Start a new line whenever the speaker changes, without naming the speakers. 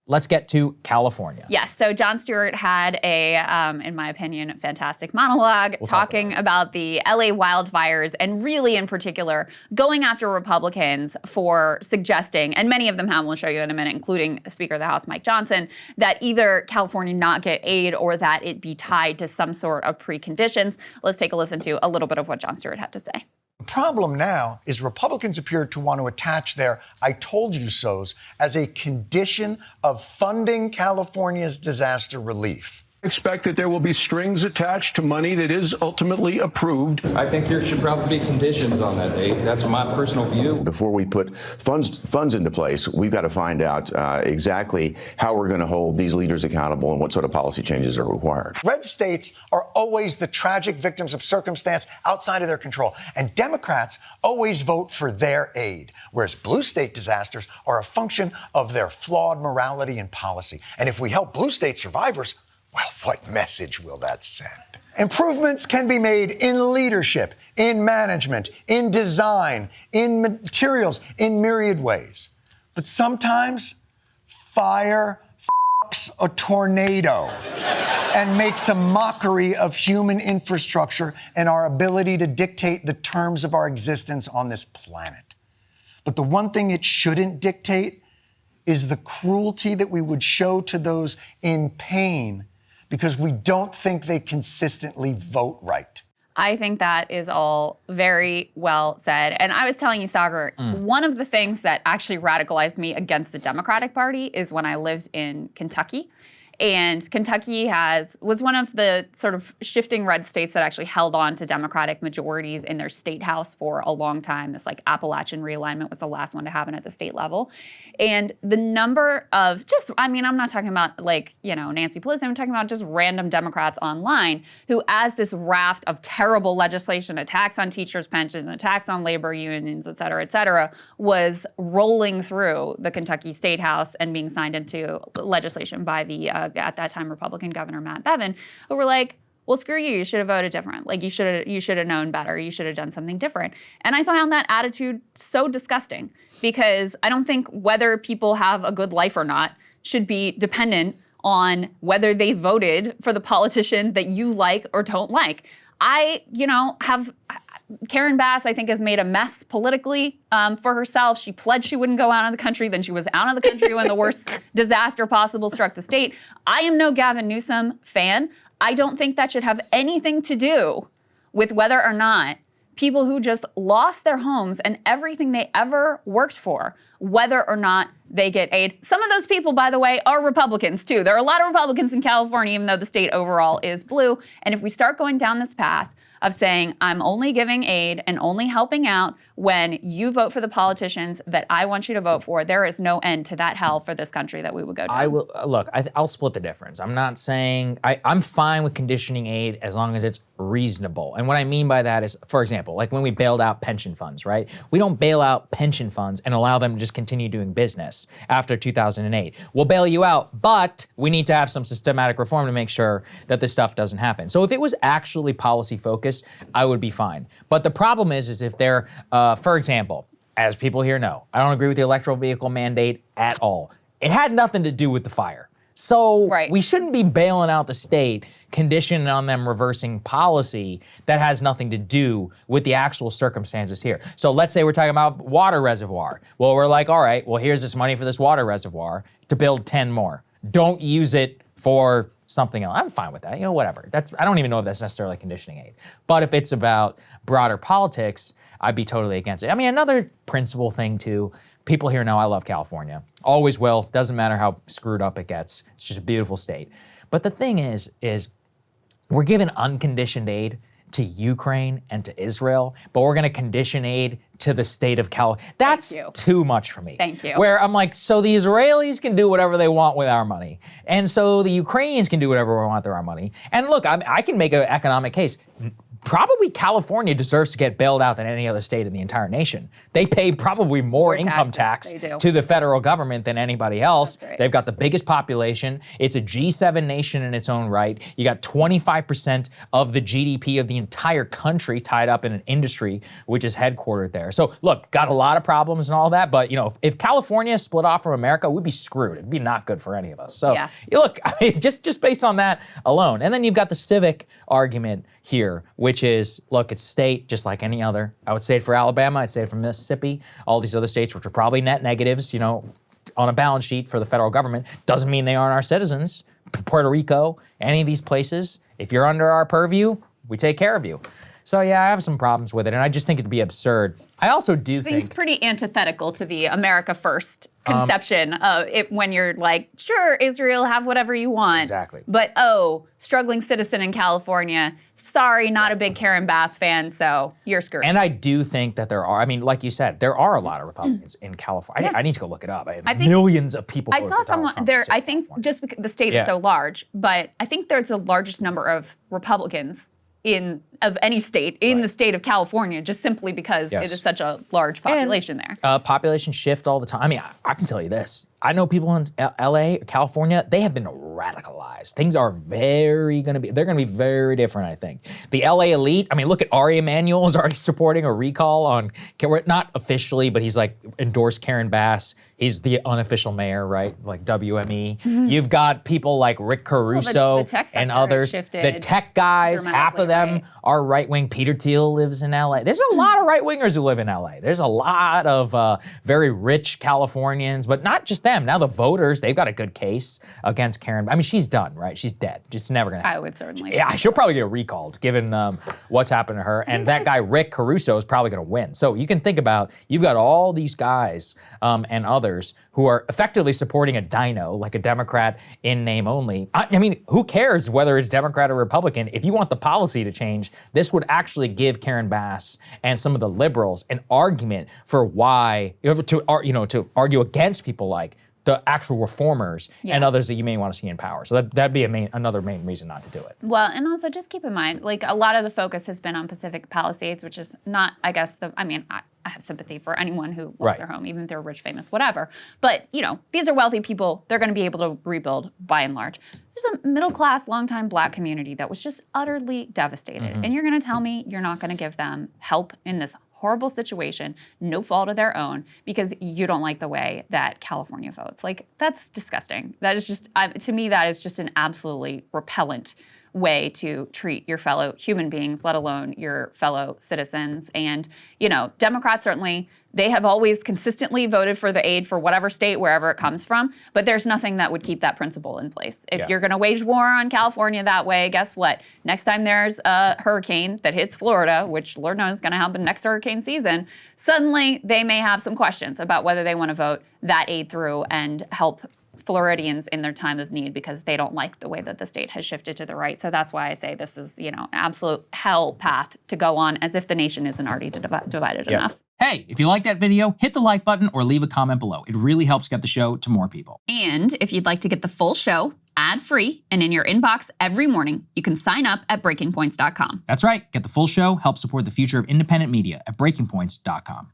let's get to California.
Yes, so Jon Stewart had a, in my opinion, fantastic monologue talking about the LA wildfires and really in particular going after Republicans for suggesting, and many of them have, we'll show you in a minute, including Speaker of the House Mike Johnson, that either California not get aid or that it be tied to some sort of preconditions. Let's take a listen to a little bit of what Jon Stewart had to say.
The problem now is Republicans appear to want to attach their "I told you so's" as a condition of funding California's disaster relief.
I expect that there will be strings attached to money that is ultimately approved.
I think there should probably be conditions on that, Dave. That's my personal view.
Before we put funds into place, we've got to find out exactly how we're going to hold these leaders accountable and what sort of policy changes are required.
Red states are always the tragic victims of circumstance outside of their control, and Democrats always vote for their aid, whereas blue state disasters are a function of their flawed morality and policy. And if we help blue state survivors, well, what message will that send? Improvements can be made in leadership, in management, in design, in materials, in myriad ways. But sometimes fire f***s a tornado and makes a mockery of human infrastructure and our ability to dictate the terms of our existence on this planet. But the one thing it shouldn't dictate is the cruelty that we would show to those in pain because we don't think they consistently vote right.
I think that is all very well said. And I was telling you, Saagar, one of the things that actually radicalized me against the Democratic Party is when I lived in Kentucky. And Kentucky was one of the sort of shifting red states that actually held on to Democratic majorities in their state house for a long time. This like Appalachian realignment was the last one to happen at the state level. And the number of I'm not talking about like, Nancy Pelosi, I'm talking about just random Democrats online who, as this raft of terrible legislation, attacks on teachers' pensions, attacks on labor unions, et cetera, was rolling through the Kentucky State House and being signed into legislation by the at that time Republican Governor Matt Bevin, who were like, well, screw you, you should have voted different. Like you should have known better. You should have done something different. And I found that attitude so disgusting because I don't think whether people have a good life or not should be dependent on whether they voted for the politician that you like or don't like. Karen Bass, I think, has made a mess politically for herself. She pledged she wouldn't go out of the country. Then she was out of the country when the worst disaster possible struck the state. I am no Gavin Newsom fan. I don't think that should have anything to do with whether or not people who just lost their homes and everything they ever worked for, whether or not they get aid. Some of those people, by the way, are Republicans too. There are a lot of Republicans in California, even though the state overall is blue. And if we start going down this path of saying, I'm only giving aid and only helping out when you vote for the politicians that I want you to vote for, there is no end to that hell for this country that we would go down.
I'll split the difference. I'm not saying, I'm fine with conditioning aid as long as it's reasonable. And what I mean by that is, for example, like when we bailed out pension funds, right? We don't bail out pension funds and allow them to just continue doing business after 2008. We'll bail you out, but we need to have some systematic reform to make sure that this stuff doesn't happen. So if it was actually policy focused, I would be fine. But the problem is if they're, for example, as people here know, I don't agree with the electoral vehicle mandate at all. It had nothing to do with the fire. So we shouldn't be bailing out the state, conditioning on them reversing policy that has nothing to do with the actual circumstances here. So let's say we're talking about water reservoir. Well, we're like, all right, well, here's this money for this water reservoir to build 10 more. Don't use it for something else. I'm fine with that, whatever. I don't even know if that's necessarily conditioning aid. But if it's about broader politics, I'd be totally against it. I mean, another principle thing too, people here know I love California. Always will, doesn't matter how screwed up it gets. It's just a beautiful state. But the thing is we're giving unconditioned aid to Ukraine and to Israel, but we're gonna condition aid to the state of California. That's too much for me.
Thank you.
Where I'm like, so the Israelis can do whatever they want with our money, and so the Ukrainians can do whatever they want with our money. And look, I can make an economic case. probably California deserves to get bailed out than any other state in the entire nation. They pay probably more income tax to the federal government than anybody else.
Right.
They've got the biggest population. It's a G7 nation in its own right. You got 25% of the GDP of the entire country tied up in an industry which is headquartered there. So look, got a lot of problems and all that, but if California split off from America, we'd be screwed. It'd be not good for any of us. So look, I mean, just based on that alone. And then you've got the civic argument here, which is, look, it's a state just like any other. I would say it for Alabama, I'd say it for Mississippi, all these other states, which are probably net negatives, on a balance sheet for the federal government. Doesn't mean they aren't our citizens. Puerto Rico, any of these places, if you're under our purview, we take care of you. So yeah, I have some problems with it, and I just think it'd be absurd. I also do think—
Seems pretty antithetical to the America First conception of it when you're like, sure, Israel, have whatever you want.
Exactly.
But struggling citizen in California, sorry, not a big Karen Bass fan, so you're screwed.
And I do think that there are, I mean, like you said, there are a lot of Republicans in California. I need to go look it up. I think millions of people
I
voted
saw
for Donald
someone
Trump
there,
in the state
I
of
think
California.
just because the state is so large, but I think there's the largest number of Republicans of any state in the state of California, just simply because it is such a large population there.
Population shift all the time. I mean, I can tell you this. I know people in LA, California, they have been radicalized. Things are they're gonna be very different, I think. The LA elite, I mean, look at Ari Emanuel is already supporting a recall on, not officially, but he's like endorsed Karen Bass. He's the unofficial mayor, right? Like WME. You've got people like Rick Caruso
the tech
and
sector has
others.
shifted
The tech guys, half of them are right-wing. Peter Thiel lives in LA. There's a lot of right-wingers who live in LA. There's a lot of very rich Californians, but not just them. Now the voters, they've got a good case against Karen. I mean, she's done, right? She's dead. Just never gonna happen.
I would certainly.
Yeah, she'll probably get recalled given what's happened to her. And that guy, Rick Caruso, is probably gonna win. So you can think about, you've got all these guys and others who are effectively supporting a dino, like a Democrat in name only. I mean, who cares whether it's Democrat or Republican? If you want the policy to change, this would actually give Karen Bass and some of the liberals an argument for why, to argue against people like the actual reformers and others that you may want to see in power. So that'd be another main reason not to do it.
Well, and also just keep in mind, like a lot of the focus has been on Pacific Palisades, which is not, I guess, I have sympathy for anyone who lost their home, even if they're rich, famous, whatever. But, these are wealthy people. They're going to be able to rebuild by and large. There's a middle-class, longtime Black community that was just utterly devastated. And you're going to tell me you're not going to give them help in this horrible situation, no fault of their own, because you don't like the way that California votes. Like, that's disgusting. That is just, to me, that is just an absolutely repellent way to treat your fellow human beings, let alone your fellow citizens. And, Democrats certainly, they have always consistently voted for the aid for whatever state, wherever it comes from, but there's nothing that would keep that principle in place. If you're gonna wage war on California that way, guess what? Next time there's a hurricane that hits Florida, which Lord knows is gonna happen next hurricane season, suddenly they may have some questions about whether they wanna vote that aid through and help Floridians in their time of need because they don't like the way that the state has shifted to the right. So that's why I say this is, an absolute hell path to go on, as if the nation isn't already divided enough.
Hey, if you like that video, hit the like button or leave a comment below. It really helps get the show to more people.
And if you'd like to get the full show ad-free and in your inbox every morning, you can sign up at breakingpoints.com.
That's right. Get the full show, help support the future of independent media at breakingpoints.com.